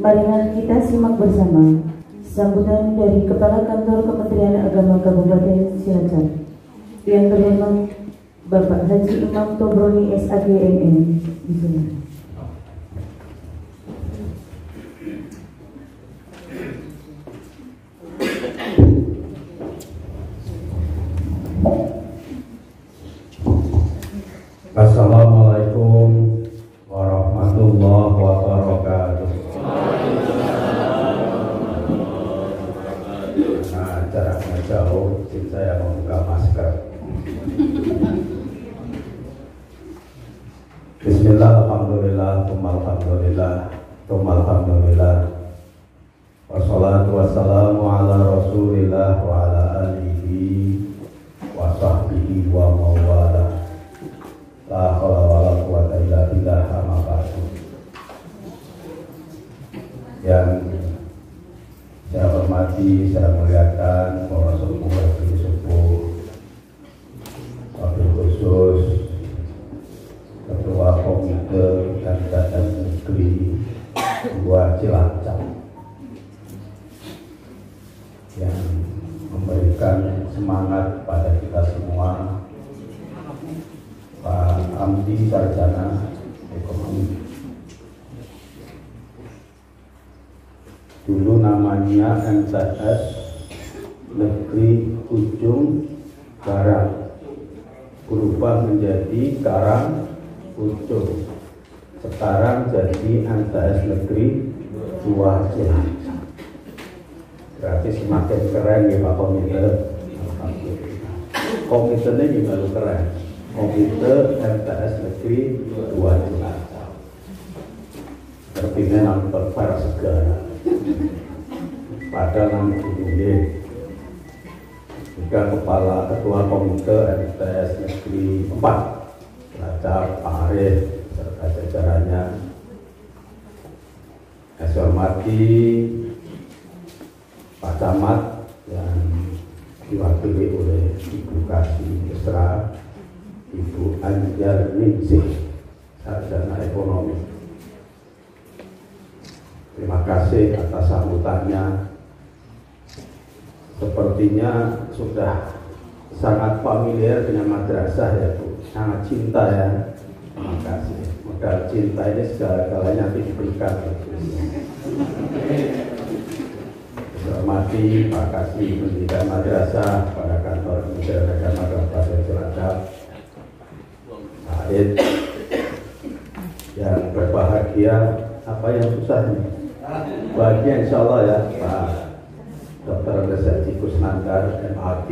Marilah kita simak bersama sambutan dari Kepala Kantor Kementerian Agama Kabupaten Cilacap yang terhormat Bapak Haji Imam Tobroni SAG MM. Bismillah. Assalamualaikum warahmatullahi wabarakatuh. Nah, jaraknya jauh, saya mau buka masker. Bismillah, alhamdulillah, alhamdulillah. Wassalatu wassalamu ala rasulillah wa ala alihi wa sahbihi wa mawala. La haula wala quwwata illa billah, amma ba'du. Yang saya hormati, saya muliakan para sepuh, wabil khusus Ketua Komite Kabupaten Negeri 2 Cilacap yang memberikan semangat pada kita semua, Pak Amdi, Sarjana Ekonomi. Dulu namanya MTS Negeri Ujung Barat, berubah menjadi Karang Ujung. Sekarang jadi MTS Negeri 2 Cilacap. Berarti semakin keren ya Pak Komite. Alhamdulillah. Komitenya juga keren. Komite MTS Negeri 2 Cilacap. Terpilih nama berpar segala. Pada nama ini juga Ketua Komite MTS Negeri 4 Cilacap, Pak Arif serta jajarannya. Saya hormati Pak Camat yang diwakili oleh Ibu Kasih Mesra, Ibu Anjar Ningsih, Sarjana Ekonomi. Terima kasih atas sambutannya. Sepertinya sudah sangat familiar dengan madrasah ya Bu, sangat cinta ya. Terima kasih. Modal cinta ini segala-galanya diberikan. Hormati Pak Kasih Pendidikan Madrasah pada Kantor Kementerian Agama Kabupaten Cilacap, Aid yang berbahagia, apa yang susah nih? Bahagia insya Allah ya Pak Dr. Haji Kusnandar MAG.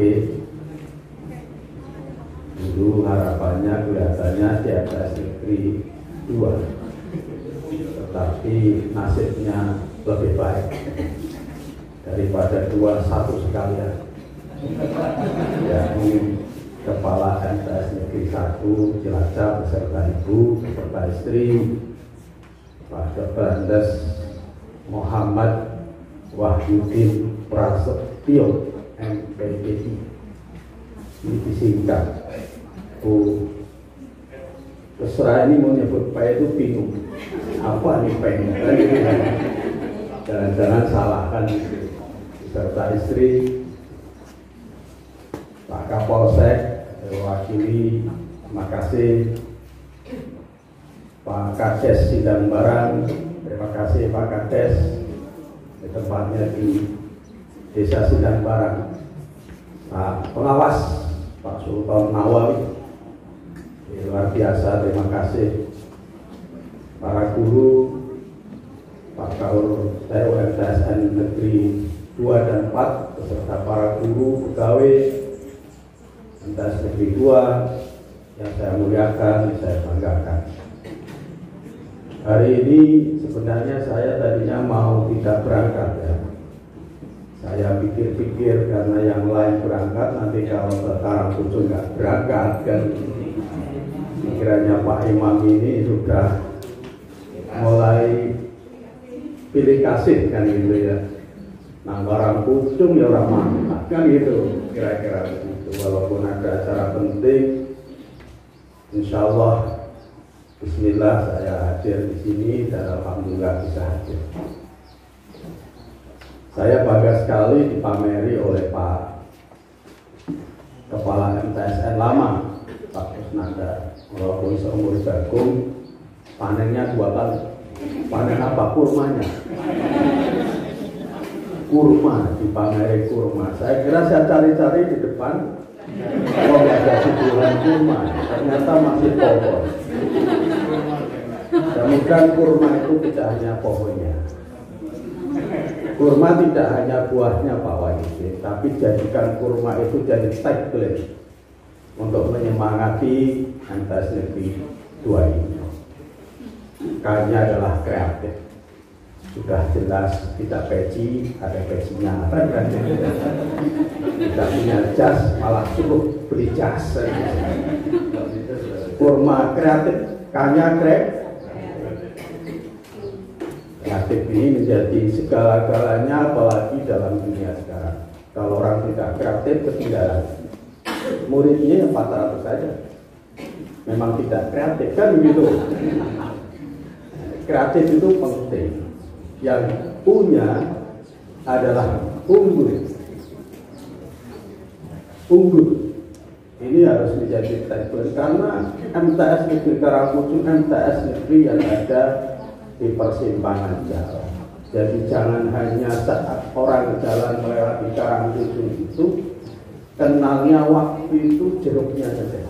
Dulu harapannya kelihatannya di MTS Negeri 2, tetapi nasibnya lebih baik daripada 2-1 sekalian. Ya, Kepala MTS Negeri 1 Cilacap beserta Ibu, beserta istri, Pak Dr. Andes Muhammad Wahyudin Prasetyo MPDI, ini disingkat. Terserah ini mau nyebut Pak itu bingung, apa nih pengen? Jangan-jangan salahkan beserta istri, Pak Kapolsek mewakili. Terima kasih Pak Kades Sidang Barang. Terima kasih Pak Kades, di tempatnya di Desa Sidang Barang. Pak Pengawas Pak Sultan Nawawi, luar biasa. Terima kasih para guru, Pak Kaur TUMTSN Negeri 2 dan 4 beserta para guru, pegawai MTS Negeri 2 yang saya muliakan, yang saya banggakan. Hari ini sebenarnya saya tadinya mau tidak berangkat ya. Saya pikir-pikir karena yang lain berangkat, nanti kalau ke Karangkucung nggak berangkat kan. Pikirannya Pak Imam ini sudah mulai pilih kasih kan gitu ya. Nah Karangkucung ya orang mantap kan gitu, kira-kira begitu. Walaupun ada acara penting, insya Allah Bismillah saya hadir di sini dan alhamdulillah bisa hadir. Saya bangga sekali dipameri oleh Pak Kepala MTSN lama, Pak Kusnanda. Walaupun seumur jagung, panennya 2 kali. Panen apa? Kurmanya. Kurma, dipameri kurma. Saya kira saya cari-cari di depan, kalau nggak ada sebulan kurma, ternyata masih pohon. Kemudian kurma itu tidak hanya pohonnya. Kurma tidak hanya buahnya Pak Wahidin, tapi jadikan kurma itu jadi tagline untuk menyemangati MTS Negeri 2 ini. K-nya adalah kreatif. Sudah jelas tidak peci, ada pecinya. Tidak punya jas, malah suruh beli jas. Kurma kreatif, K-nya kreatif. Kreatif ini menjadi segala-galanya, apalagi dalam dunia sekarang. Kalau orang tidak kreatif, ketinggalan. Muridnya yang 400 saja. Memang tidak kreatif, kan begitu. Kreatif itu penting. Yang punya adalah unggul. Unggul. Ini harus menjadi tagline karena MTS Negeri Karangpucung, MTS Negeri yang ada di persimpangan jalan. Jadi jangan hanya saat orang jalan melewati Karangpucung itu kenalnya waktu itu jeruknya saja,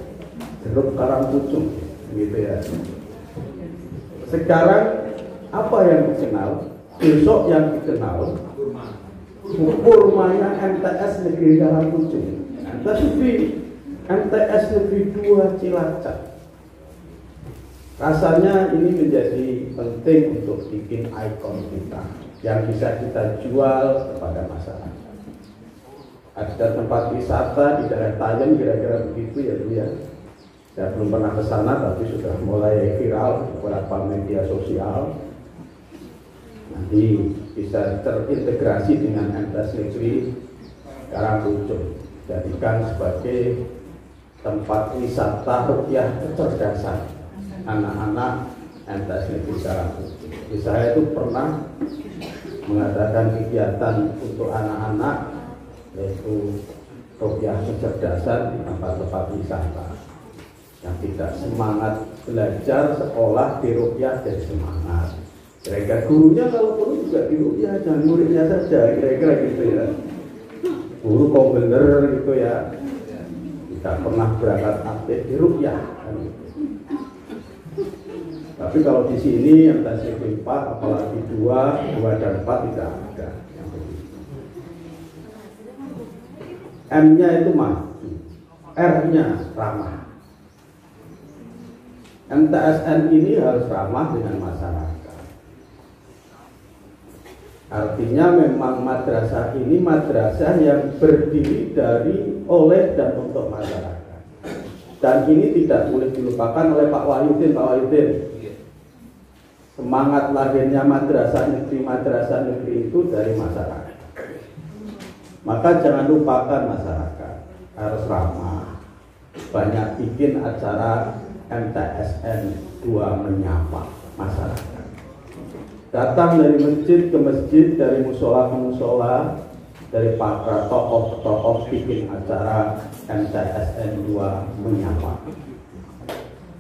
jeruk Karangpucung, gitu ya. Sekarang apa yang dikenal? Besok yang dikenal kurmanya MTS Negeri Karangpucung. Tapi MTS Negeri 2 Cilacap. Rasanya ini menjadi penting untuk bikin ikon kita yang bisa kita jual kepada masyarakat. Ada tempat wisata di daerah Tajem kira-kira begitu ya Bu ya. Saya belum pernah ke sana tapi sudah mulai viral di beberapa media sosial. Nanti bisa terintegrasi dengan MTS Negeri Karangpucung, jadikan sebagai tempat wisata rupiah kecerdasan anak-anak MTS Negeri Karangpucung. Saya itu pernah mengadakan kegiatan untuk anak-anak yaitu rupiah kecerdasan di tempat-tempat wisata. Yang tidak semangat belajar sekolah di rupiah jadi semangat. Kira-kira gurunya kalau perlu juga di rupiah, jangan muridnya saja, kira-kira gitu ya. Guru kok bener gitu ya. Tidak pernah berangkat aktif di rupiah. Kan gitu. Tapi kalau di sini yang tadi 4, apalagi 2 dan 4 tidak ada yang begitu. M-nya itu maju, R-nya ramah. MTSN ini harus ramah dengan masyarakat. Artinya memang madrasah ini madrasah yang berdiri dari, oleh, dan untuk masyarakat. Dan ini tidak boleh dilupakan oleh Pak Wahyudin. Pak Wahyudin, semangat lahirnya madrasah negeri itu dari masyarakat. Maka jangan lupakan masyarakat, harus ramah. Banyak bikin acara MTSN 2 menyapa masyarakat. Datang dari masjid ke masjid, dari musola ke musola, dari para tokoh-tokoh bikin acara MTSN 2 menyapa.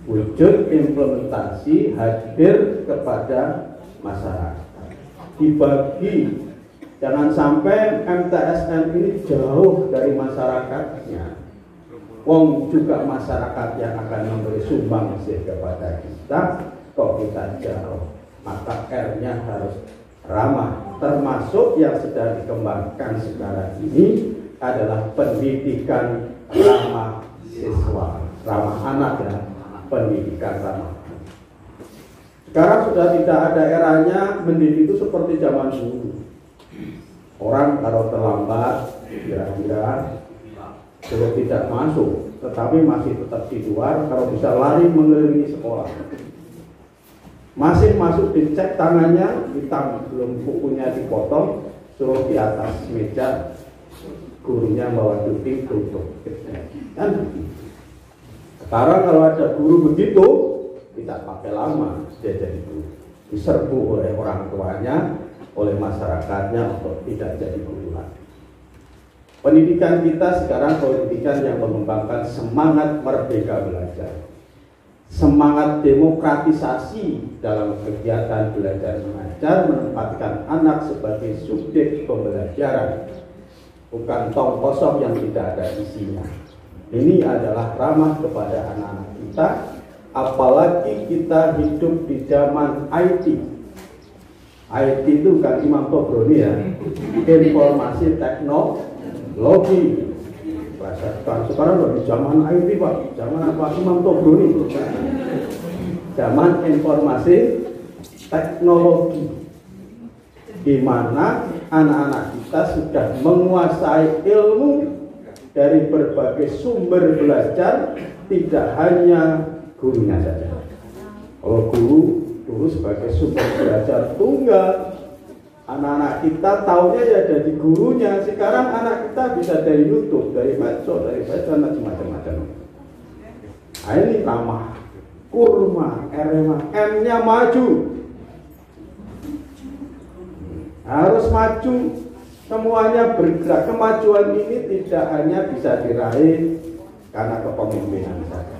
Wujud implementasi hadir kepada masyarakat. Dibagi, jangan sampai MTSN ini jauh dari masyarakatnya. Wong juga masyarakat yang akan memberi sumbangsih kepada kita, kok kita jauh. Maka R-nya harus ramah. Termasuk yang sedang dikembangkan sekarang ini adalah pendidikan ramah siswa, ramah anak ya, pendidikan ramah. Sekarang sudah tidak ada eranya mendidik itu seperti zaman dulu. Orang kalau terlambat, kira-kira sudah tidak masuk, tetapi masih tetap di luar. Kalau bisa lari mengelilingi sekolah, masih masuk dicek tangannya, hitam belum bukunya dipotong, suruh di atas meja, gurunya bawa duding tutup. Kan begitu. Sekarang kalau ada guru begitu, tidak pakai lama dia jadi guru. Diserbu oleh orang tuanya, oleh masyarakatnya untuk tidak jadi guru lagi. Pendidikan kita sekarang pendidikan yang mengembangkan semangat merdeka belajar, semangat demokratisasi dalam kegiatan belajar mengajar, menempatkan anak sebagai subjek pembelajaran, bukan tong kosong yang tidak ada isinya. Ini adalah ramah kepada anak-anak kita, apalagi kita hidup di zaman IT. IT itu kan Imam Tobroni ya, informasi teknologi. Sekarang udah di zaman IT Pak, zaman apa? Imam Tobroni, zaman informasi teknologi, di mana anak-anak kita sudah menguasai ilmu dari berbagai sumber belajar, tidak hanya gurunya saja. Kalau guru dulu sebagai sumber belajar tunggal, anak-anak kita taunya ya dari gurunya. Sekarang anak kita bisa dari YouTube, dari medsos, dari macam-macam. Nah, ini ramah, kurma, RMA, M-nya maju, harus maju, semuanya bergerak. Kemajuan ini tidak hanya bisa diraih karena kepemimpinan saja.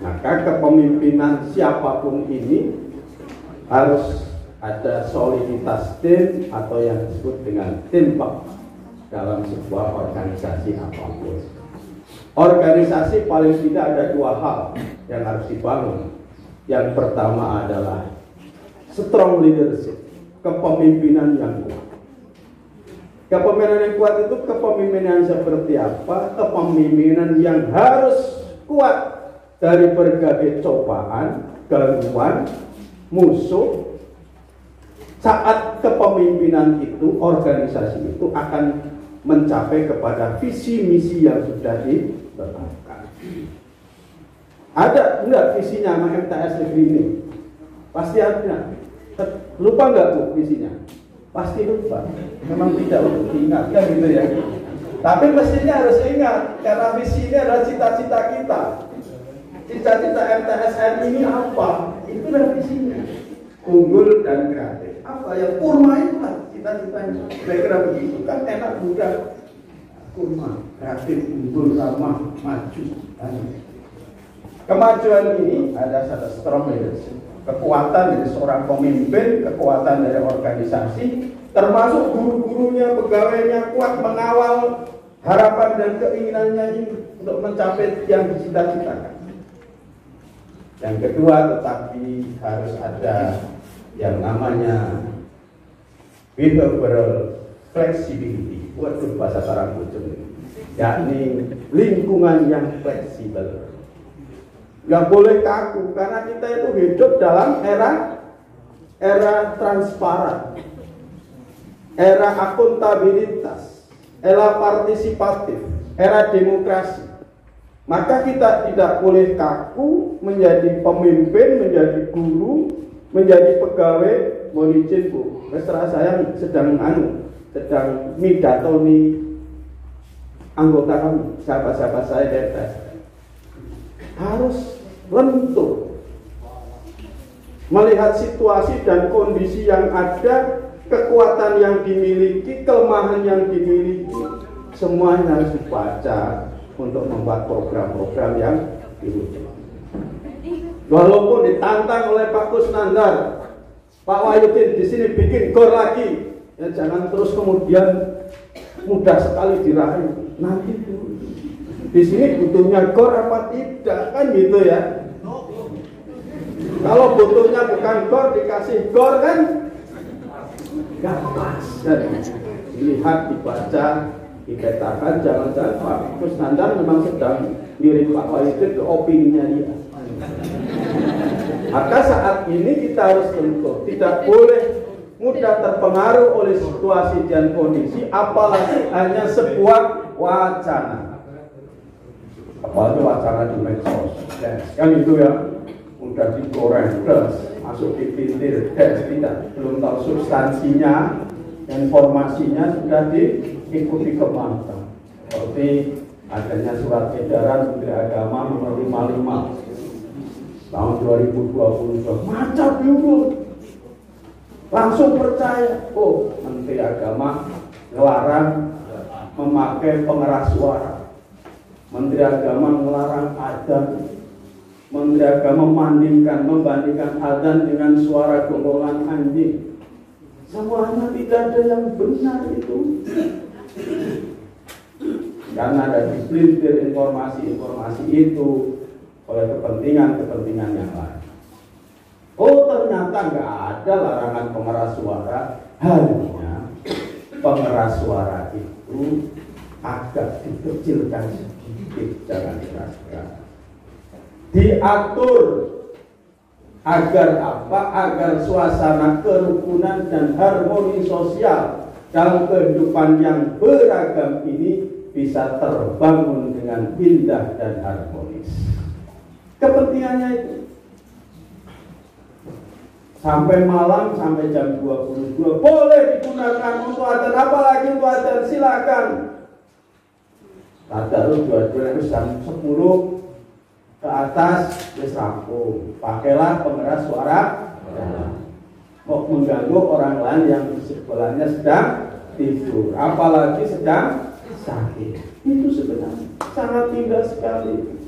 Maka kepemimpinan siapapun ini harus ada soliditas tim atau yang disebut dengan teamwork dalam sebuah organisasi apapun. Organisasi paling tidak ada dua hal yang harus dibangun. Yang pertama adalah strong leadership, kepemimpinan yang kuat. Kepemimpinan yang kuat itu kepemimpinan seperti apa? Kepemimpinan yang harus kuat dari berbagai cobaan, gangguan, musuh. Saat kepemimpinan itu, organisasi itu akan mencapai kepada visi misi yang sudah ditetapkan. Ada enggak visinya sama MTS negeri ini? Pasti ada. Lupa enggak Bu visinya? Pasti lupa. Memang tidak untuk diingatkan gitu ya. Tapi mestinya harus ingat, karena visi ini adalah cita-cita kita. Cita-cita MTSN ini apa? Itulah visinya. Unggul dan kreatif. Apa ya? Kurma itulah cita-citanya. Kira-kira begitu kan enak mudah. Kurma, kreatif, unggul, ramah, maju. Kemajuan ini ada satu strong leadership. Kekuatan dari seorang pemimpin, kekuatan dari organisasi, termasuk guru-gurunya, pegawainya kuat mengawal harapan dan keinginannya ini untuk mencapai yang dicita-citakan. Yang kedua, tetapi harus ada yang namanya behavioral flexibility. Waduh, bahasa sarang bocor ini. Yakni lingkungan yang fleksibel. Nggak boleh kaku, karena kita itu hidup dalam era transparan, era akuntabilitas, era partisipatif, era demokrasi. Maka kita tidak boleh kaku menjadi pemimpin, menjadi guru, menjadi pegawai. Mohon izin Bu, terserah saya sedang midatoni anggota kami, sahabat-sahabat saya dari harus lentur melihat situasi dan kondisi yang ada, kekuatan yang dimiliki, kelemahan yang dimiliki, semuanya harus dibaca untuk membuat program-program yang diwujudkan. Walaupun ditantang oleh Pak Kusnandar, Pak Wahyudin di sini bikin gor lagi, ya jangan terus kemudian mudah sekali diraih. Nanti di sini butuhnya gor apa tidak, kan gitu ya. Kalau butuhnya bukan gor dikasih gor kan nggak pas. Dilihat, dibaca, dipetakan, jangan-jangan Pak Kusnandar memang sedang ngirim Pak Wahyudin ke opininya dia. Maka saat ini kita harus tentu tidak boleh mudah terpengaruh oleh situasi dan kondisi, apalagi hanya sebuah wacana. Apalagi wacana di medsos, kan itu ya, udah digoreng, masuk di pintir, tidak, belum tahu substansinya, informasinya sudah diikuti kemana. Seperti adanya surat edaran Menteri Agama nomor 55 tahun 2022, macam itu. langsung percaya, oh Menteri Agama melarang memakai pengeras suara, Menteri Agama melarang adzan, Menteri Agama membandingkan adzan dengan suara gonggongan anjing. Semuanya tidak ada yang benar itu. Karena ada dipelintir informasi-informasi itu oleh kepentingan-kepentingan yang lain. Oh ternyata nggak ada larangan pengeras suara, hanya pengeras suara itu agak dikecilkan sedikit, jangan keras-keras. Diatur agar apa? Agar suasana kerukunan dan harmoni sosial dalam kehidupan yang beragam ini bisa terbangun dengan indah dan harmonis. Kepentingannya itu sampai malam, sampai jam 22 boleh digunakan untuk adzan, apalagi untuk adzan silakan. Tadarus dua-duanya jam 10 ke atas wis rampung. Pakailah pengeras suara. Mau mengganggu orang lain yang di sebelahnya sedang tidur, apalagi sedang sakit. Itu sebenarnya sangat indah sekali.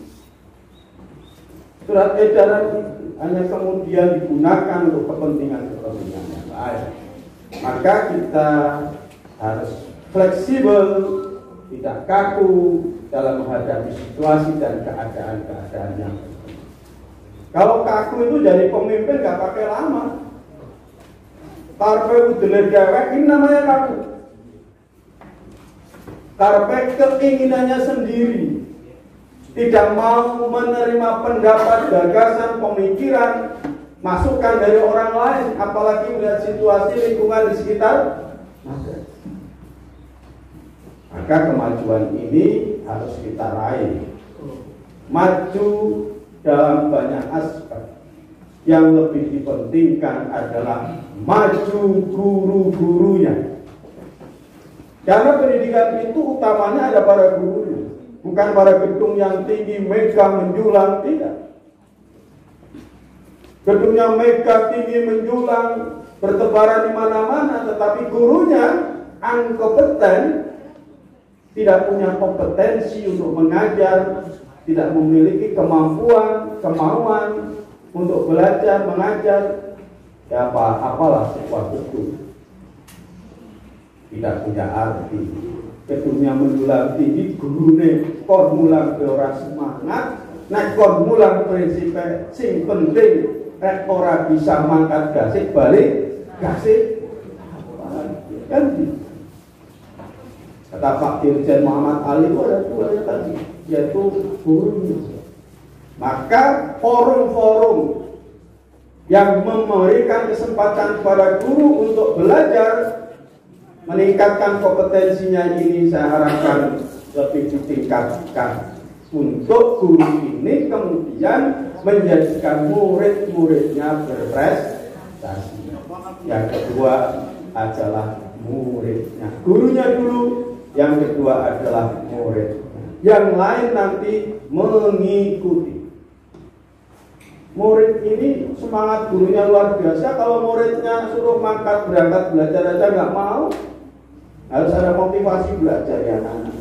Surat edaran itu hanya kemudian digunakan untuk kepentingan-kepentingan yang lain. Maka kita harus fleksibel, tidak kaku dalam menghadapi situasi dan keadaan-keadaan yang terjadi. Kalau kaku itu jadi pemimpin nggak pakai lama. Karpe udeler dewek ini namanya kaku. Karpe keinginannya sendiri, tidak mau menerima pendapat, gagasan, pemikiran, masukan dari orang lain, apalagi melihat situasi lingkungan di sekitar. Maka kemajuan ini harus kita raih. Maju dalam banyak aspek. Yang lebih dipentingkan adalah maju guru-gurunya. Karena pendidikan itu utamanya ada para gurunya, bukan pada gedung yang tinggi, megah, menjulang, tidak. Gedungnya megah, tinggi, menjulang, bertebaran di mana-mana, tetapi gurunya inkompeten, tidak punya kompetensi untuk mengajar, tidak memiliki kemampuan, kemauan untuk belajar, mengajar, ya apalah sebuah gedung. Tidak punya arti. Gedungnya menjulang tinggi, gurune kon mulang ora semangat, nek kon mulang prinsipe sing penting nek ora bisa mangkat gasik balik gasik. Kan kata Pak Dirjen Muhammad Ali itu ada dua tadi, yaitu gurunya. Maka forum-forum yang memberikan kesempatan kepada guru untuk belajar, meningkatkan kompetensinya ini saya harapkan lebih ditingkatkan untuk guru ini kemudian menjadikan murid-muridnya berprestasi. Yang kedua adalah muridnya, gurunya dulu, yang kedua adalah murid. Yang lain nanti mengikuti. Murid ini semangat gurunya luar biasa. Kalau muridnya suruh mangkat berangkat belajar aja nggak mau, harus ada motivasi belajar ya anak-anak.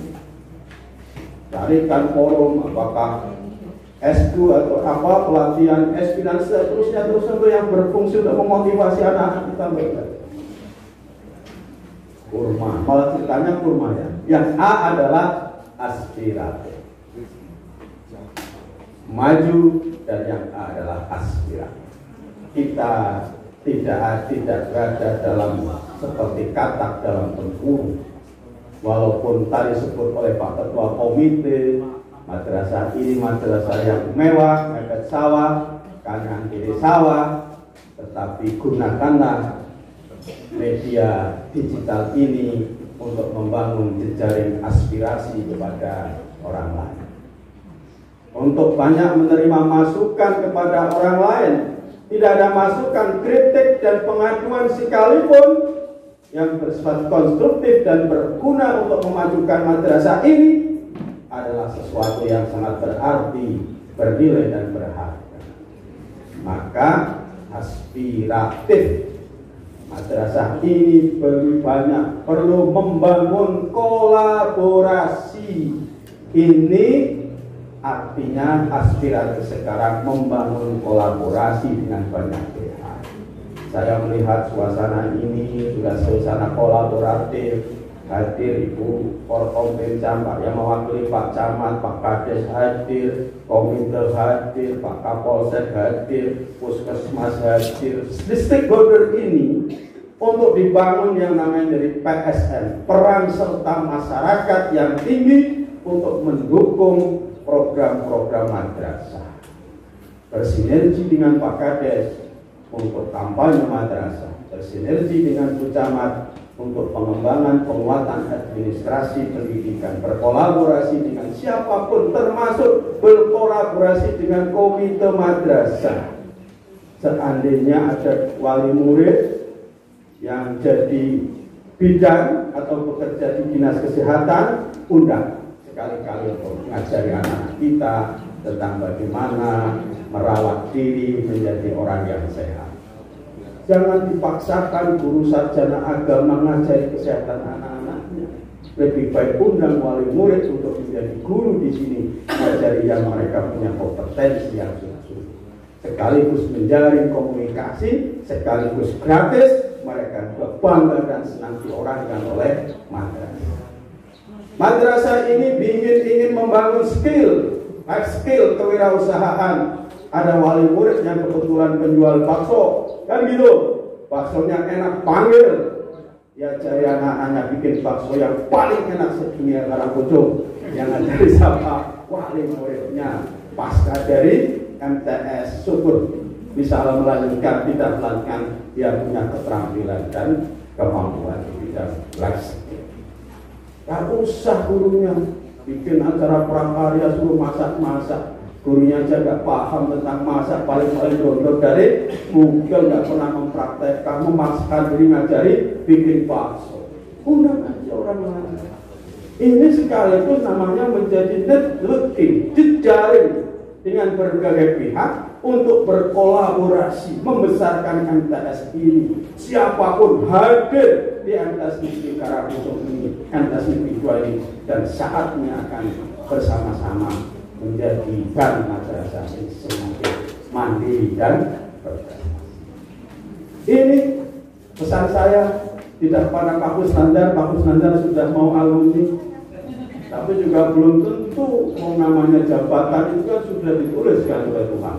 Carikan forum, apakah S2 atau apa, pelatihan S dan seterusnya terus untuk yang berfungsi untuk memotivasi anak-anak kita belajar. Kurma, malah ceritanya kurma ya. Yang A adalah aspiratif, maju, dan yang A adalah aspiratif. Kita tidak berada dalam seperti katak dalam tempurung. Walaupun tadi disebut oleh Pak Ketua Komite, madrasah ini madrasah yang mewah, mepet sawah, kanan kiri sawah, tetapi gunakanlah media digital ini untuk membangun jejaring aspirasi kepada orang lain. Untuk banyak menerima masukan kepada orang lain. Tidak ada masukan, kritik, dan pengaduan sekalipun yang bersifat konstruktif dan berguna untuk memajukan madrasah ini adalah sesuatu yang sangat berarti, bernilai, dan berharga. Maka aspiratif Madrasah ini perlu membangun kolaborasi. Ini artinya aspirasi sekarang membangun kolaborasi dengan banyak pihak. Saya melihat suasana ini sudah suasana kolaboratif. Hadir Ibu Forkompim Camat yang mewakili Pak Camat, Pak Kades hadir, Komite hadir, Pak Kapolsek hadir, Puskesmas hadir. Stakeholder ini untuk dibangun yang namanya dari PSN, peran serta masyarakat yang tinggi untuk mendukung program-program madrasah. Bersinergi dengan Pak Kades untuk kampanye madrasah, bersinergi dengan Bu Camat untuk pengembangan penguatan administrasi pendidikan, berkolaborasi dengan siapapun, termasuk berkolaborasi dengan komite madrasah. Seandainya ada wali murid yang jadi bidan atau bekerja di dinas kesehatan, undang sekali-kali untuk mengajari anak kita tentang bagaimana merawat diri menjadi orang yang sehat. Jangan dipaksakan guru sarjana agama mengajari kesehatan anak-anaknya. Lebih baik undang wali murid untuk menjadi guru di sini, mengajari yang mereka punya kompetensi yang sungguh-sungguh. Sekaligus menjalin komunikasi, sekaligus gratis, mereka juga bangga dan senang diorangkan oleh madrasah. Madrasah ini ingin membangun life skill kewirausahaan. Ada wali murid yang kebetulan penjual bakso, kan gitu, baksonya enak, panggil ya, cari anak-anak bikin bakso yang paling enak sedunia Karangpojok. Yang ada di siapa? Wali muridnya pasca dari MTS, syukur bisa melanjutkan, tidak melanjutkan, dia punya keterampilan dan kemampuan di bidang life skill. Gak usah gurunya bikin acara prakarya suruh masak-masak. Gurunya aja gak paham tentang masak, paling-paling download dari Google, gak pernah mempraktekkan, memaksakan diri ngajari bikin bakso. Undang aja orang lain. Ini sekaligus namanya menjadi networking, jejaring dengan berbagai pihak untuk berkolaborasi membesarkan MTS ini. Siapapun hadir di MTS Negeri Karangpojok ini, MTS Negeri 2 ini, dan saatnya akan bersama-sama menjadikan madrasah ini semakin mandiri dan berprestasi. Ini pesan saya tidak pada Pak Kusnandar. Pak Kusnandar sudah mau alumni, tapi juga belum tentu mau namanya jabatan itu kan sudah dituliskan oleh Tuhan.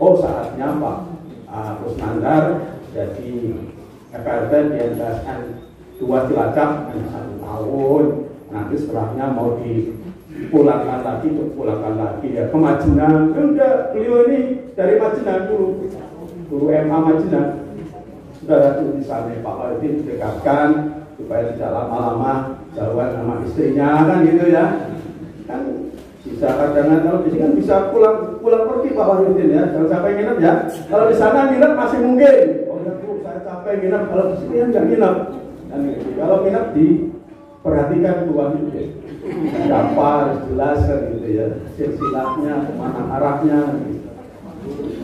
Oh, saatnya Pak Kusnandar jadi FRT di MTSN 2 Cilacap 1 tahun. Nanti setelahnya mau dipulangkan lagi ya ke Majenang. Udah, beliau ini dari Majenang dulu, guru MA Majenang. Sudah di sana Pak Waldin dekatkan supaya tidak lama-lama jauhan sama istrinya, kan gitu ya. Kan bisa kadang kalau di sini kan bisa pulang pergi Pak Waldin ya. Jangan sampai nginep ya. Kalau di sana nginep masih mungkin. Oh ya Bu, saya capek nginep. Kalau di sini kan nggak nginep. Dan kalau nginep diperhatikan Tuhan itu. Siapa harus jelas kan gitu ya, silsilahnya, kemana arahnya gitu.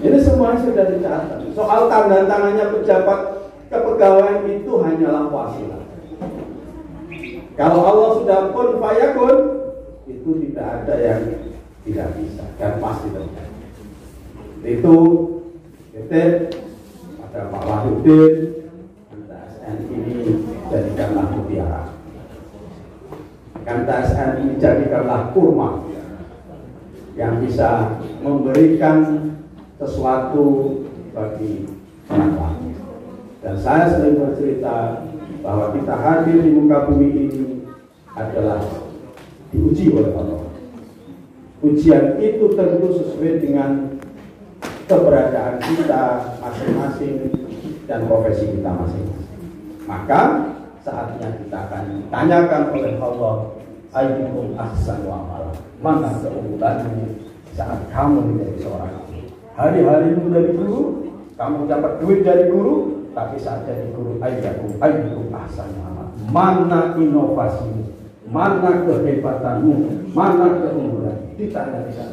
Ini semua sudah dicatat. Soal tanda tangannya pejabat kepegawaian itu hanyalah wasilah. Kalau Allah sudah kun fayakun, itu tidak ada yang tidak bisa dan pasti terjadi. Itu pada Pak Wahyudin, MTSN ini jadikanlah mutiara. MTSN ini jadikanlah kurma yang bisa memberikan sesuatu bagi orang lain. Dan saya sering bercerita bahwa kita hadir di muka bumi ini adalah diuji oleh Allah. Ujian itu tentu sesuai dengan keberadaan kita masing-masing dan profesi kita masing-masing. Maka saatnya kita akan ditanyakan oleh Allah, ayyukum ahsanu amala, mana keunggulanmu saat kamu menjadi seorang guru. Hari-harimu dari guru, kamu dapat duit dari guru, tapi saat jadi guru ayyukum ahsanu amala, mana inovasimu, mana kehebatanmu, mana keunggulan. Ditanya di sana,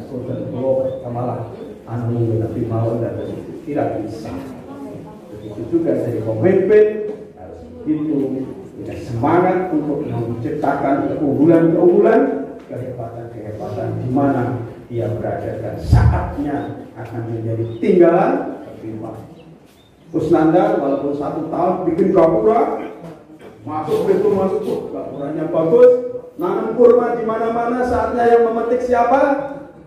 malah anu lebih mau dan tidak bisa. Itu juga jadi pemimpin harus begitu punya semangat untuk menciptakan keunggulan-keunggulan, kehebatan-kehebatan di mana dia berada dan saatnya akan menjadi tinggalan. Tapi Kusnandar walaupun 1 tahun bikin gapura, masuk gapuranya bagus, nanam kurma di mana-mana, saatnya yang memetik siapa?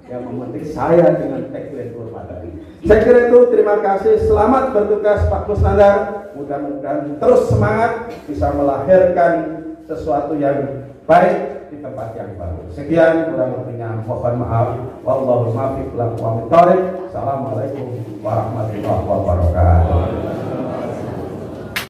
Yang memetik saya dengan tagline kurma tadi. Saya kira itu, terima kasih, selamat bertugas Pak Kusnandar, mudah-mudahan terus semangat bisa melahirkan sesuatu yang baik di tempat yang baru. Sekian, kurang lebihnya mohon maaf. Wallahu muwaffiq ila aqwamit thoriq. Assalamualaikum warahmatullahi wabarakatuh.